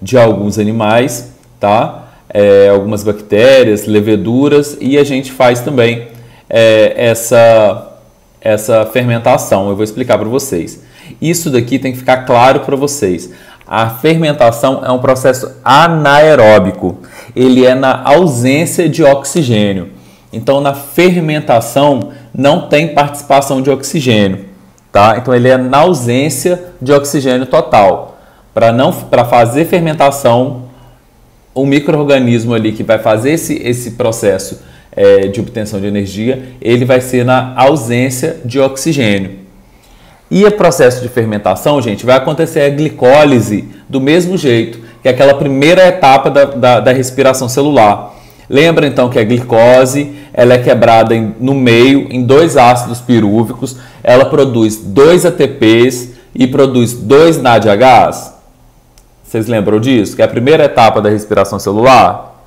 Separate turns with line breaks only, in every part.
de alguns animais, tá? Algumas bactérias, leveduras, e a gente faz também essa fermentação. Eu vou explicar para vocês. Isso daqui tem que ficar claro para vocês. A fermentação é um processo anaeróbico. Ele é na ausência de oxigênio. Então, na fermentação não tem participação de oxigênio, tá? Então, ele é na ausência de oxigênio total. Para fazer fermentação, o micro-organismo ali que vai fazer esse processo de obtenção de energia, ele vai ser na ausência de oxigênio. E o processo de fermentação, gente, vai acontecer a glicólise do mesmo jeito, que é aquela primeira etapa da respiração celular. Lembra então que a glicose ela é quebrada no meio em dois ácidos pirúvicos, ela produz 2 ATPs e produz 2 NADHs? Vocês lembram disso? Que é a primeira etapa da respiração celular?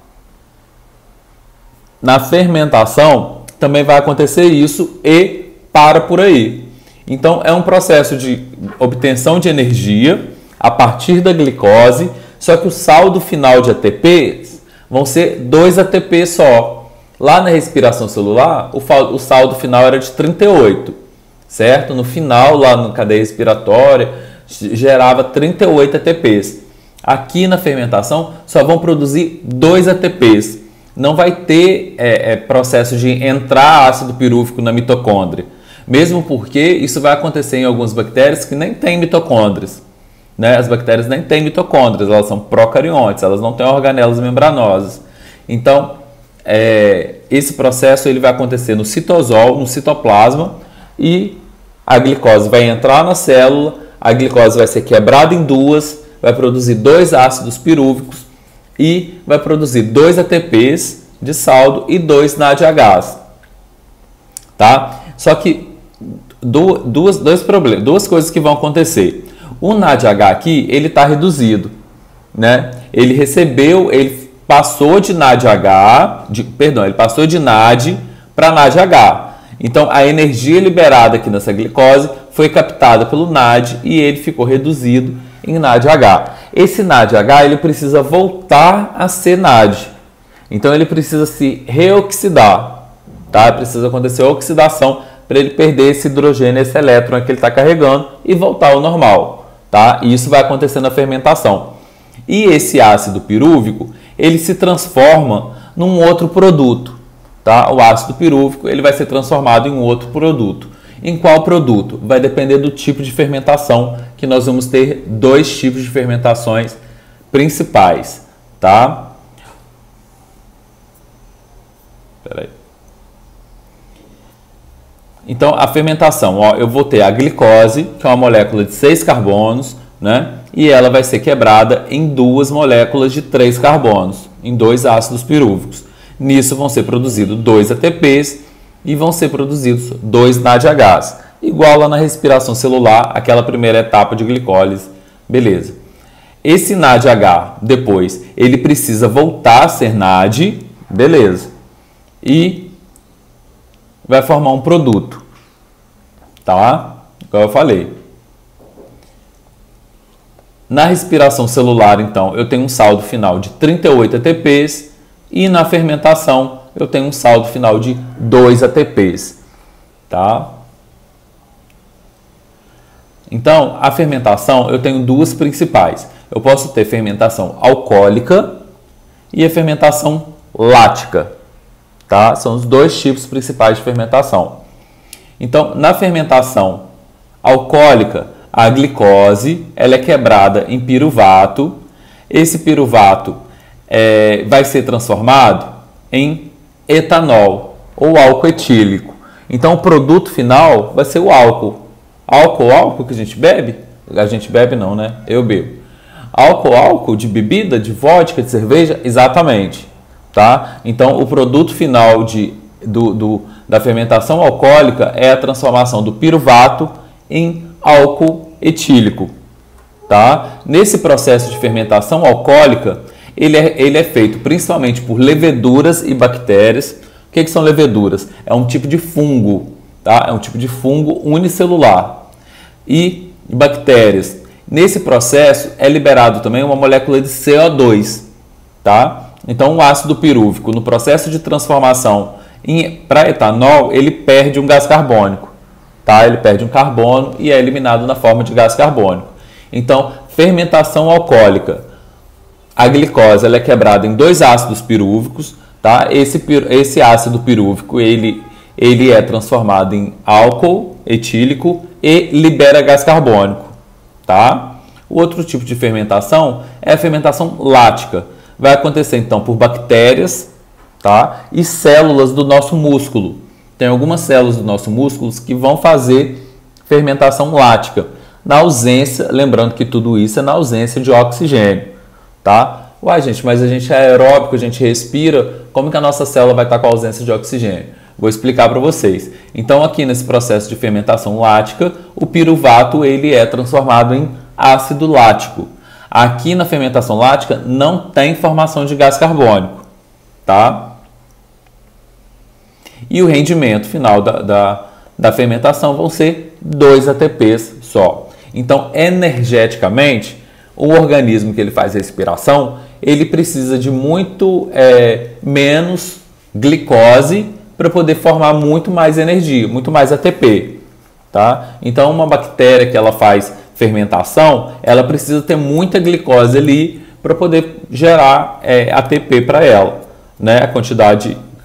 Na fermentação também vai acontecer isso e para por aí. Então é um processo de obtenção de energia a partir da glicose, só que o saldo final de ATPs vão ser 2 ATP só. Lá na respiração celular, o saldo final era de 38, certo? No final, lá na cadeia respiratória, gerava 38 ATPs. Aqui na fermentação, só vão produzir 2 ATPs. Não vai ter processo de entrar ácido pirúvico na mitocôndria. Mesmo porque isso vai acontecer em algumas bactérias que nem têm mitocôndrias. Né? As bactérias nem têm mitocôndrias, elas são procariontes, elas não têm organelas membranosas. Então, esse processo ele vai acontecer no citosol, no citoplasma, e a glicose vai entrar na célula, a glicose vai ser quebrada em duas, vai produzir 2 ácidos pirúvicos e vai produzir 2 ATPs de saldo e 2 NADHs. Tá? Só que duas coisas que vão acontecer. O NADH aqui, ele está reduzido, né? Ele passou de NADH, ele passou de NAD para NADH. Então, a energia liberada aqui nessa glicose foi captada pelo NAD e ele ficou reduzido em NADH. Esse NADH, ele precisa voltar a ser NAD. Então, ele precisa se reoxidar, tá? Precisa acontecer a oxidação para ele perder esse hidrogênio, esse elétron que ele está carregando e voltar ao normal, tá? E isso vai acontecer na fermentação. E esse ácido pirúvico, ele se transforma num outro produto, tá? O ácido pirúvico, ele vai ser transformado em um outro produto. Em qual produto? Vai depender do tipo de fermentação, que nós vamos ter 2 tipos de fermentações principais, tá? Espera aí. Então, a fermentação, eu vou ter a glicose, que é uma molécula de 6 carbonos, né? E ela vai ser quebrada em 2 moléculas de 3 carbonos, em 2 ácidos pirúvicos. Nisso vão ser produzidos 2 ATPs e vão ser produzidos 2 NADHs. Igual lá na respiração celular, aquela primeira etapa de glicólise. Beleza. Esse NADH, depois, ele precisa voltar a ser NAD, beleza. E vai formar um produto, tá? Como eu falei. Na respiração celular, então, eu tenho um saldo final de 38 ATPs e na fermentação eu tenho um saldo final de 2 ATPs, tá? Então, a fermentação eu tenho 2 principais. Eu posso ter fermentação alcoólica e a fermentação lática. Tá? São os 2 tipos principais de fermentação. Então, na fermentação alcoólica, a glicose ela é quebrada em piruvato. Esse piruvato vai ser transformado em etanol ou álcool etílico. Então, o produto final vai ser o álcool. Álcool que a gente bebe? A gente bebe não, né? Eu bebo. Álcool de bebida, de vodka, de cerveja? Exatamente. Tá? Então, o produto final da fermentação alcoólica é a transformação do piruvato em álcool etílico. Tá? Nesse processo de fermentação alcoólica, ele é feito principalmente por leveduras e bactérias. O que são leveduras? É um tipo de fungo, tá? É um tipo de fungo unicelular. E bactérias, Nesse processo é liberado também uma molécula de CO2, tá? Então o ácido pirúvico, no processo de transformação para etanol, ele perde um gás carbônico, tá? Ele perde um carbono e é eliminado na forma de gás carbônico. Então, fermentação alcoólica. A glicose ela é quebrada em 2 ácidos pirúvicos, tá? Esse ácido pirúvico ele é transformado em álcool etílico e libera gás carbônico, tá? O outro tipo de fermentação é a fermentação lática. Vai acontecer então por bactérias, tá? E células do nosso músculo. Tem algumas células do nosso músculo que vão fazer fermentação lática. Na ausência, lembrando que tudo isso é na ausência de oxigênio, tá? Uai, gente, mas a gente é aeróbico, a gente respira, como que a nossa célula vai estar com a ausência de oxigênio? Vou explicar para vocês. Então, aqui nesse processo de fermentação lática, o piruvato ele é transformado em ácido lático. Aqui na fermentação lática não tem formação de gás carbônico, tá? E o rendimento final da fermentação vão ser 2 ATPs só. Então, energeticamente, o organismo que ele faz respiração, ele precisa de muito menos glicose para poder formar muito mais energia, muito mais ATP, tá? Então, uma bactéria que ela faz fermentação, ela precisa ter muita glicose ali para poder gerar ATP para ela, né?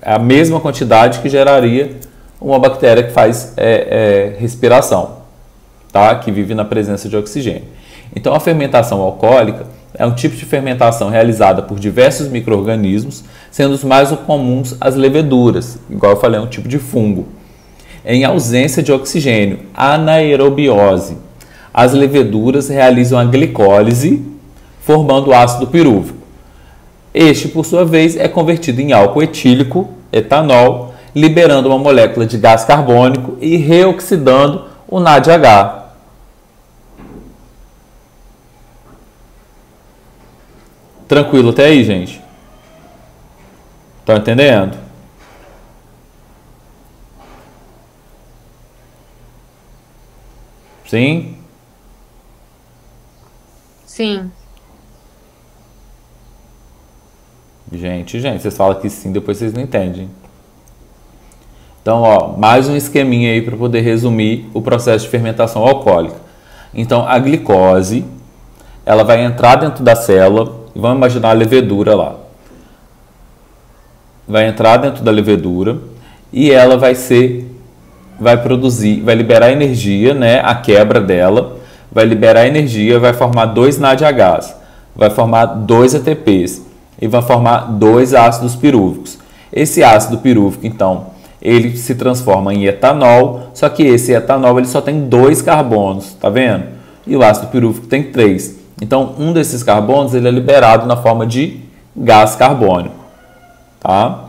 A mesma quantidade que geraria uma bactéria que faz respiração, tá? Que vive na presença de oxigênio. Então, a fermentação alcoólica é um tipo de fermentação realizada por diversos micro-organismos, sendo os mais comuns as leveduras, igual eu falei, é um tipo de fungo. Em ausência de oxigênio, anaerobiose. As leveduras realizam a glicólise, formando o ácido pirúvico. Este, por sua vez, é convertido em álcool etílico, etanol, liberando uma molécula de gás carbônico e reoxidando o NADH. Tranquilo até aí, gente? Estão entendendo? Sim?
Sim.
Gente, vocês falam que sim, depois vocês não entendem. Então, ó, mais um esqueminha aí para poder resumir o processo de fermentação alcoólica. Então, a glicose, ela vai entrar dentro da célula, e vamos imaginar a levedura lá. Vai entrar dentro da levedura e ela vai produzir, vai liberar energia, né? A quebra dela, vai liberar energia, vai formar 2 NADHs, vai formar 2 ATPs e vai formar 2 ácidos pirúvicos. Esse ácido pirúvico, então, ele se transforma em etanol, só que esse etanol ele só tem 2 carbonos, tá vendo? E o ácido pirúvico tem 3. Então, um desses carbonos ele é liberado na forma de gás carbônico, tá?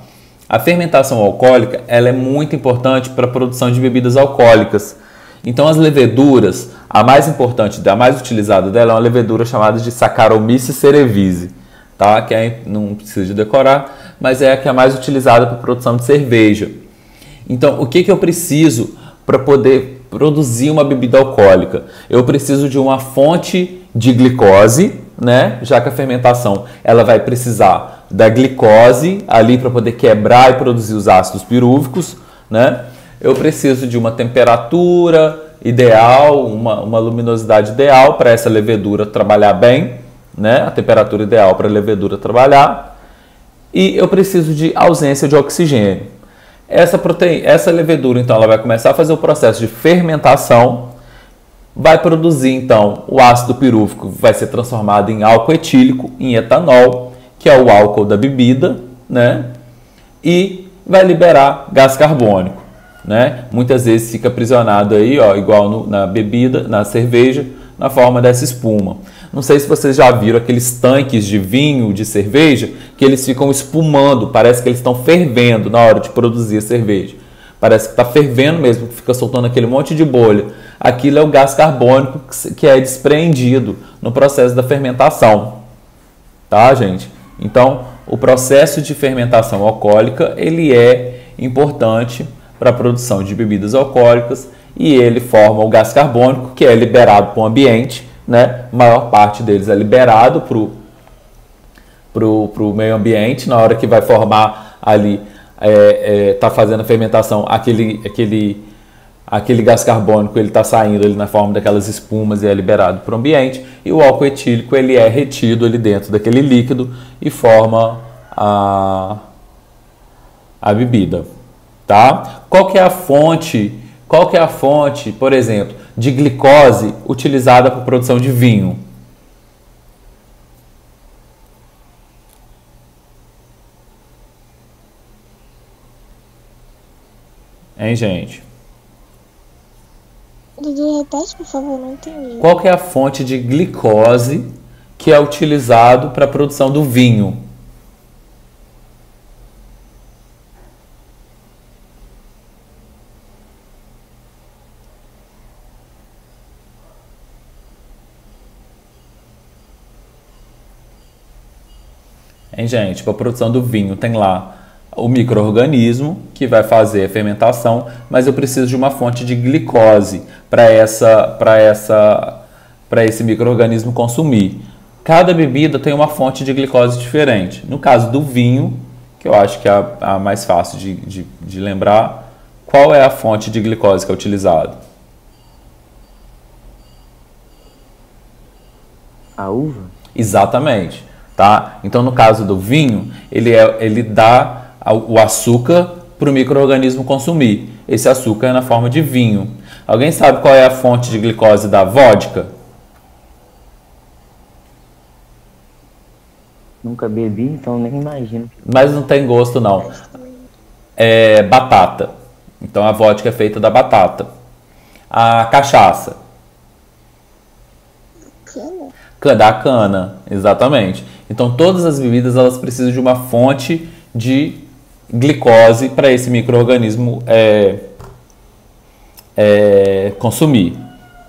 A fermentação alcoólica ela é muito importante para a produção de bebidas alcoólicas. Então, as leveduras, a mais importante, a mais utilizada dela é uma levedura chamada de Saccharomyces cerevisiae, tá? Que não precisa de decorar, mas é a que é mais utilizada para a produção de cerveja. Então, o que eu preciso para poder produzir uma bebida alcoólica? Eu preciso de uma fonte de glicose, né? Já que a fermentação ela vai precisar da glicose ali para poder quebrar e produzir os ácidos pirúvicos, né? Eu preciso de uma temperatura ideal, uma luminosidade ideal para essa levedura trabalhar bem, né? A temperatura ideal para a levedura trabalhar. E eu preciso de ausência de oxigênio. Essa levedura, então, ela vai começar a fazer o processo de fermentação, vai produzir, então, o ácido pirúvico, vai ser transformado em álcool etílico, em etanol, que é o álcool da bebida, né? E vai liberar gás carbônico, né? Muitas vezes fica aprisionado aí, ó, igual na bebida, na cerveja, na forma dessa espuma. Não sei se vocês já viram aqueles tanques de vinho, de cerveja, que eles ficam espumando, parece que eles estão fervendo na hora de produzir a cerveja. Parece que está fervendo mesmo, que fica soltando aquele monte de bolha. Aquilo é o gás carbônico que é despreendido no processo da fermentação. Tá, gente? Então, o processo de fermentação alcoólica, ele é importante para a produção de bebidas alcoólicas e ele forma o gás carbônico, que é liberado para o ambiente, né? A maior parte deles é liberado para o meio ambiente, na hora que vai formar ali, tá fazendo a fermentação, aquele gás carbônico ele está saindo ali na forma daquelas espumas e é liberado para o ambiente, e o álcool etílico ele é retido ali dentro daquele líquido e forma a bebida, tá? Qual que é a fonte, por exemplo, de glicose utilizada para a produção de vinho? Hein, gente?
Dudu, repete, por favor, não entendi.
Qual que é a fonte de glicose que é utilizado para a produção do vinho? Hein, gente? Para a produção do vinho tem lá o micro-organismo que vai fazer a fermentação, mas eu preciso de uma fonte de glicose para esse micro-organismo consumir. Cada bebida tem uma fonte de glicose diferente. No caso do vinho, que eu acho que é a mais fácil de lembrar, qual é a fonte de glicose que é utilizada?
A uva?
Exatamente. Tá? Então, no caso do vinho, ele dá o açúcar para o micro-organismo consumir. Esse açúcar é na forma de vinho. Alguém sabe qual é a fonte de glicose da vodka?
Nunca bebi, então nem imagino.
Mas não tem gosto, não. É batata. Então, a vodka é feita da batata. A cachaça. Da cana, exatamente. Então, todas as bebidas elas precisam de uma fonte de glicose para esse micro-organismo consumir,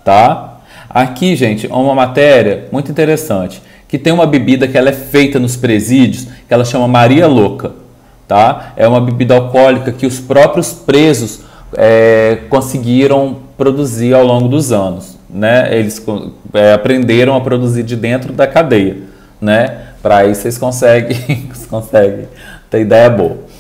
tá? Aqui, gente, é uma matéria muito interessante, que tem uma bebida que ela é feita nos presídios, que ela chama Maria Louca, tá? É uma bebida alcoólica que os próprios presos conseguiram produzir ao longo dos anos, né? Eles aprenderam a produzir de dentro da cadeia, né? Para aí vocês conseguem ter ideia boa.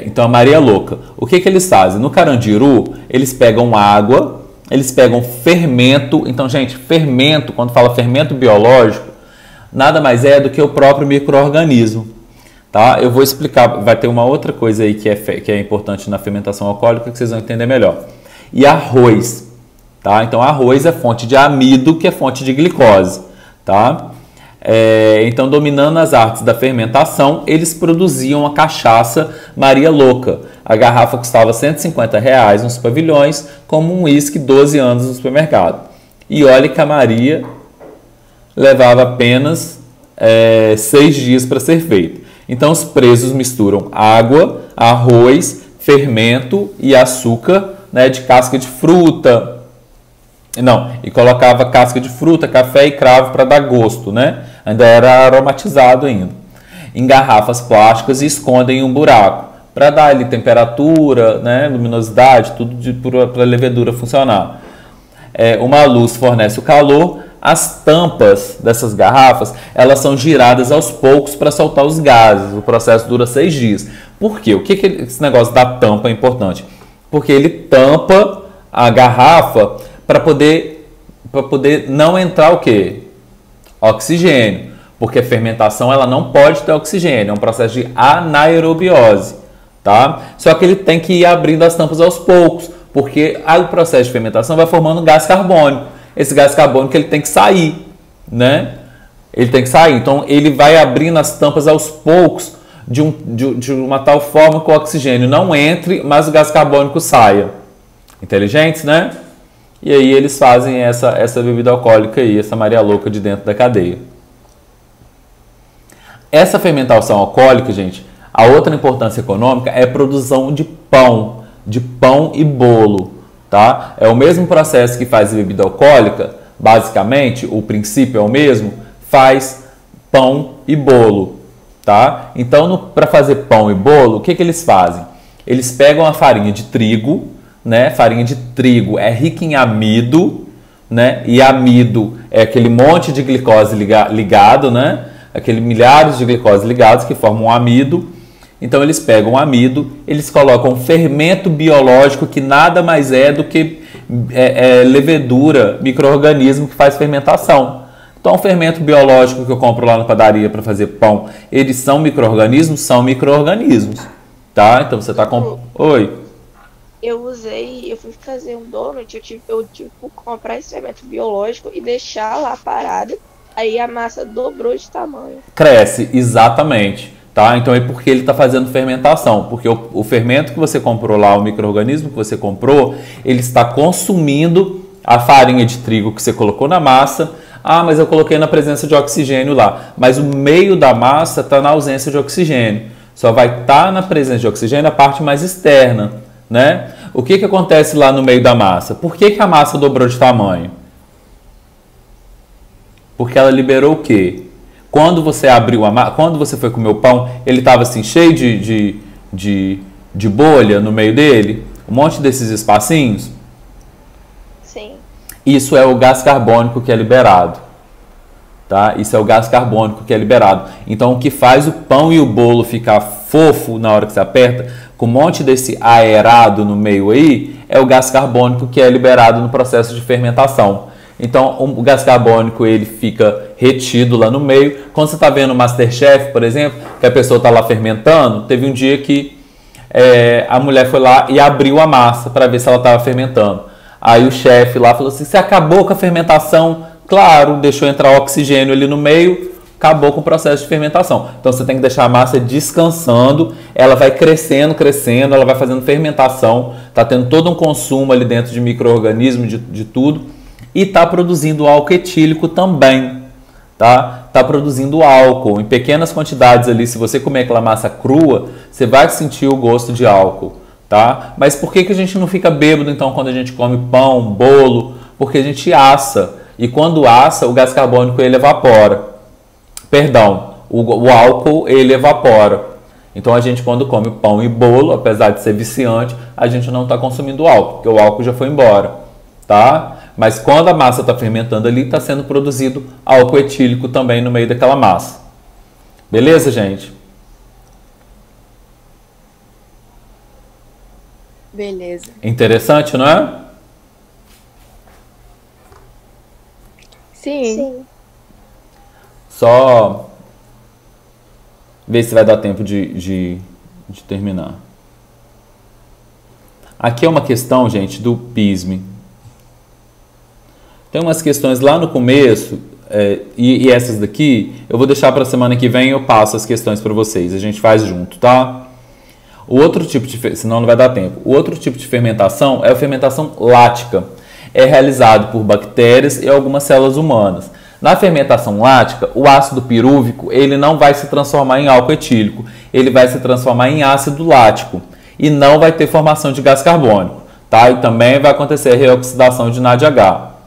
Então a Maria Louca, o que eles fazem? No Carandiru, eles pegam água, eles pegam fermento. Então, gente, fermento, quando fala fermento biológico, nada mais é do que o próprio micro-organismo, tá? Eu vou explicar, vai ter uma outra coisa aí que é importante na fermentação alcoólica que vocês vão entender melhor. E arroz, tá? Então arroz é fonte de amido, que é fonte de glicose, tá? Então, dominando as artes da fermentação, eles produziam a cachaça Maria Louca. A garrafa custava R$150 nos pavilhões, como um uísque 12 anos no supermercado. E olha que a Maria levava apenas 6 dias para ser feita. Então, os presos misturam água, arroz, fermento e açúcar, né, de casca de fruta. Não, e colocava casca de fruta, café e cravo para dar gosto, né? Ainda era aromatizado ainda. Em garrafas plásticas e escondem em um buraco para dar ali temperatura, né, luminosidade, tudo para a levedura funcionar. Uma luz fornece o calor. As tampas dessas garrafas, elas são giradas aos poucos para soltar os gases. O processo dura 6 dias. Por quê? O que esse negócio da tampa é importante? Porque ele tampa a garrafa para poder não entrar o quê? Oxigênio. Porque a fermentação ela não pode ter oxigênio, é um processo de anaerobiose, tá? Só que ele tem que ir abrindo as tampas aos poucos, porque o processo de fermentação vai formando gás carbônico. Esse gás carbônico ele tem que sair, né? Ele tem que sair. Então ele vai abrindo as tampas aos poucos de uma tal forma que o oxigênio não entre, mas o gás carbônico saia. Inteligentes, né? E aí eles fazem essa bebida alcoólica aí, essa Maria Louca de dentro da cadeia. Essa fermentação alcoólica, gente, a outra importância econômica é a produção de pão e bolo, tá? É o mesmo processo que faz a bebida alcoólica, basicamente, o princípio é o mesmo, faz pão e bolo, tá? Então, para fazer pão e bolo, o que eles fazem? Eles pegam a farinha de trigo, né? Farinha de trigo é rica em amido, né? E amido é aquele monte de glicose ligado, né? Aquele milhares de glicose ligados que formam um amido. Então eles pegam o amido, eles colocam um fermento biológico que nada mais é do que levedura, micro-organismo que faz fermentação. Então o fermento biológico que eu compro lá na padaria para fazer pão, eles são micro-organismos? São micro-organismos, tá? Então você tá com... Oi?
Eu fui fazer um donut, eu tive que comprar esse fermento biológico e deixar lá parado. Aí a massa dobrou de tamanho.
Cresce, exatamente. Tá? Então é porque ele está fazendo fermentação. Porque o fermento que você comprou lá, o micro-organismo que você comprou, ele está consumindo a farinha de trigo que você colocou na massa. Ah, mas eu coloquei na presença de oxigênio lá. Mas o meio da massa está na ausência de oxigênio. Só vai estar na presença de oxigênio a parte mais externa, né? O que acontece lá no meio da massa? Por que a massa dobrou de tamanho? Porque ela liberou o quê? Quando você abriu quando você foi comer o pão, ele estava assim cheio de bolha no meio dele, um monte desses espacinhos.
Sim.
Isso é o gás carbônico que é liberado, tá? Isso é o gás carbônico que é liberado. Então o que faz o pão e o bolo ficar fofo na hora que você aperta, com um monte desse aerado no meio aí, é o gás carbônico que é liberado no processo de fermentação. Então, o gás carbônico ele fica retido lá no meio. Quando você está vendo o MasterChef, por exemplo, que a pessoa está lá fermentando, teve um dia que a mulher foi lá e abriu a massa para ver se ela estava fermentando. Aí o chefe lá falou assim, você acabou com a fermentação? Claro, deixou entrar oxigênio ali no meio, acabou com o processo de fermentação. Então, você tem que deixar a massa descansando, ela vai crescendo, ela vai fazendo fermentação, está tendo todo um consumo ali dentro de micro-organismos, de tudo. E está produzindo álcool etílico também, tá? Está produzindo álcool em pequenas quantidades ali. Se você comer aquela massa crua, você vai sentir o gosto de álcool, tá? Mas por que a gente não fica bêbado então quando a gente come pão, bolo? Porque a gente assa. E quando assa, o gás carbônico ele evapora. Perdão, o álcool ele evapora. Então a gente quando come pão e bolo, apesar de ser viciante, a gente não está consumindo álcool, porque o álcool já foi embora, tá? Mas quando a massa está fermentando ali, está sendo produzido álcool etílico também no meio daquela massa. Beleza, gente?
Beleza.
Interessante, não é?
Sim.
Só ver se vai dar tempo de terminar. Aqui é uma questão, gente, do PISME. Tem umas questões lá no começo, e essas daqui, eu vou deixar para a semana que vem, eu passo as questões para vocês, a gente faz junto, tá? O outro tipo senão não vai dar tempo. O outro tipo de fermentação é a fermentação lática. É realizado por bactérias e algumas células humanas. Na fermentação lática, o ácido pirúvico, ele não vai se transformar em álcool etílico, ele vai se transformar em ácido lático e não vai ter formação de gás carbônico, tá? E também vai acontecer a reoxidação de NADH.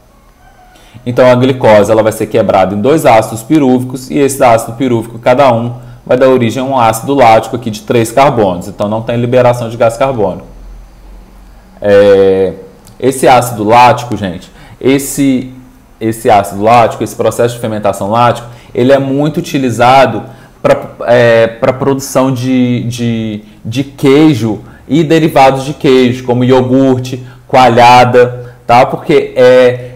Então a glicose ela vai ser quebrada em 2 ácidos pirúvicos e esse ácido pirúvico, cada um, vai dar origem a um ácido lático aqui de 3 carbonos. Então não tem liberação de gás carbônico. Esse ácido lático, gente, esse ácido lático, esse processo de fermentação lático, ele é muito utilizado para produção de queijo e derivados de queijo, como iogurte, coalhada, tá? Porque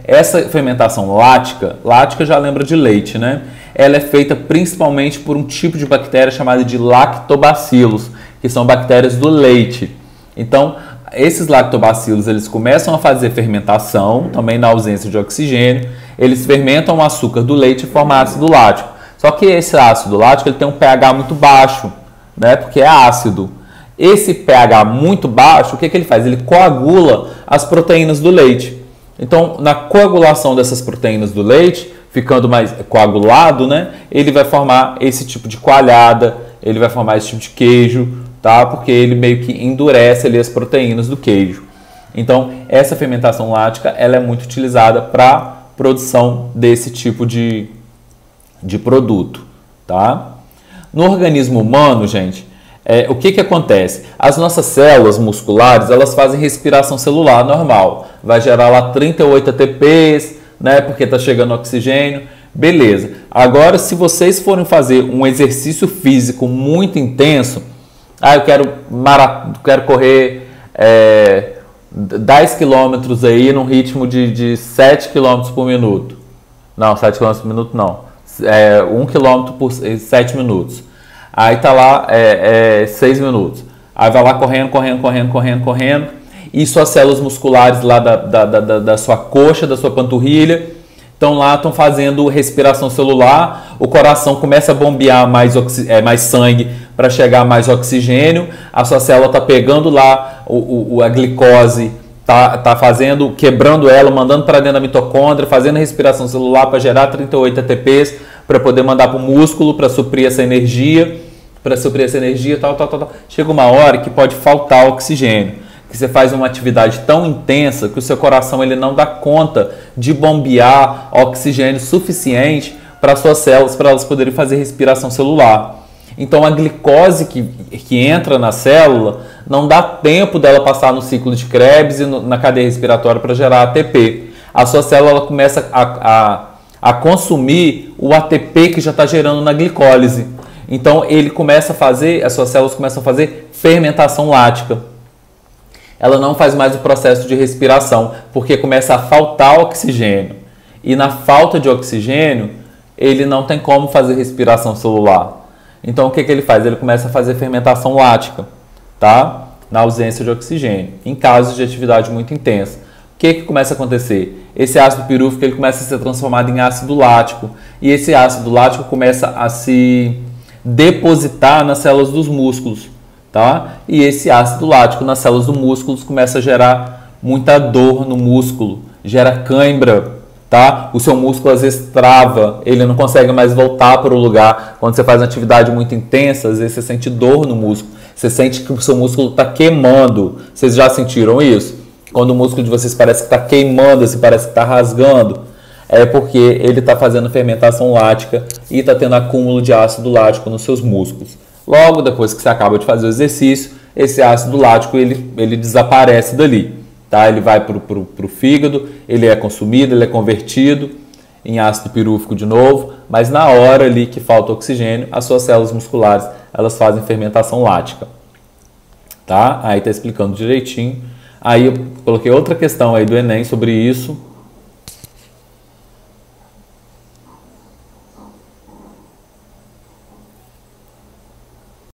essa fermentação lática já lembra de leite, né? Ela é feita principalmente por um tipo de bactéria chamada de lactobacilos, que são bactérias do leite. Então, esses lactobacilos, eles começam a fazer fermentação, também na ausência de oxigênio, eles fermentam o açúcar do leite e formam ácido lático. Só que esse ácido lático ele tem um pH muito baixo, né? Porque é ácido. Esse pH muito baixo, o que ele faz? Ele coagula as proteínas do leite. Então, na coagulação dessas proteínas do leite, ficando mais coagulado, né? Ele vai formar esse tipo de coalhada, ele vai formar esse tipo de queijo, tá? Porque ele meio que endurece ali as proteínas do queijo. Então, essa fermentação lática, ela é muito utilizada para produção desse tipo de produto, tá? No organismo humano, gente, o que acontece? As nossas células musculares, elas fazem respiração celular normal. Vai gerar lá 38 ATPs, né? Porque está chegando oxigênio. Beleza. Agora, se vocês forem fazer um exercício físico muito intenso, eu quero correr 10 quilômetros aí num ritmo de 7 quilômetros por minuto. Não, 7 quilômetros por minuto não. 1 quilômetro por 7 minutos. Aí tá lá 6 minutos. Aí vai lá correndo. E suas células musculares lá da sua coxa, da sua panturrilha, estão fazendo respiração celular. O coração começa a bombear mais sangue para chegar mais oxigênio. A sua célula está pegando lá a glicose, tá quebrando ela, mandando para dentro da mitocôndria, fazendo respiração celular para gerar 38 ATPs, para poder mandar para o músculo, para suprir essa energia, tal. Chega uma hora que pode faltar oxigênio, que você faz uma atividade tão intensa que o seu coração ele não dá conta de bombear oxigênio suficiente para suas células, para elas poderem fazer respiração celular. Então a glicose que entra na célula não dá tempo dela passar no ciclo de Krebs e na cadeia respiratória para gerar ATP. A sua célula ela começa a consumir o ATP que já está gerando na glicólise. Então as suas células começam a fazer fermentação lática. Ela não faz mais o processo de respiração, porque começa a faltar oxigênio. E na falta de oxigênio, ele não tem como fazer respiração celular. Então o que ele faz? Ele começa a fazer fermentação lática, tá? Na ausência de oxigênio, em casos de atividade muito intensa. O que começa a acontecer? Esse ácido pirúvico ele começa a ser transformado em ácido lático. E esse ácido lático começa a se depositar nas células dos músculos. Tá? E esse ácido lático nas células do músculo começa a gerar muita dor no músculo, gera cãibra, tá? O seu músculo às vezes trava, ele não consegue mais voltar para o lugar. Quando você faz uma atividade muito intensa, às vezes você sente dor no músculo, você sente que o seu músculo está queimando. Vocês já sentiram isso? Quando o músculo de vocês parece que está queimando, assim, parece que está rasgando, é porque ele está fazendo fermentação lática e está tendo acúmulo de ácido lático nos seus músculos. Logo depois que você acaba de fazer o exercício, esse ácido lático ele desaparece dali, tá? Ele vai para o fígado, ele é consumido, ele é convertido em ácido pirúvico de novo, mas na hora ali que falta oxigênio, as suas células musculares elas fazem fermentação lática, tá? Aí tá explicando direitinho. Aí eu coloquei outra questão aí do Enem sobre isso,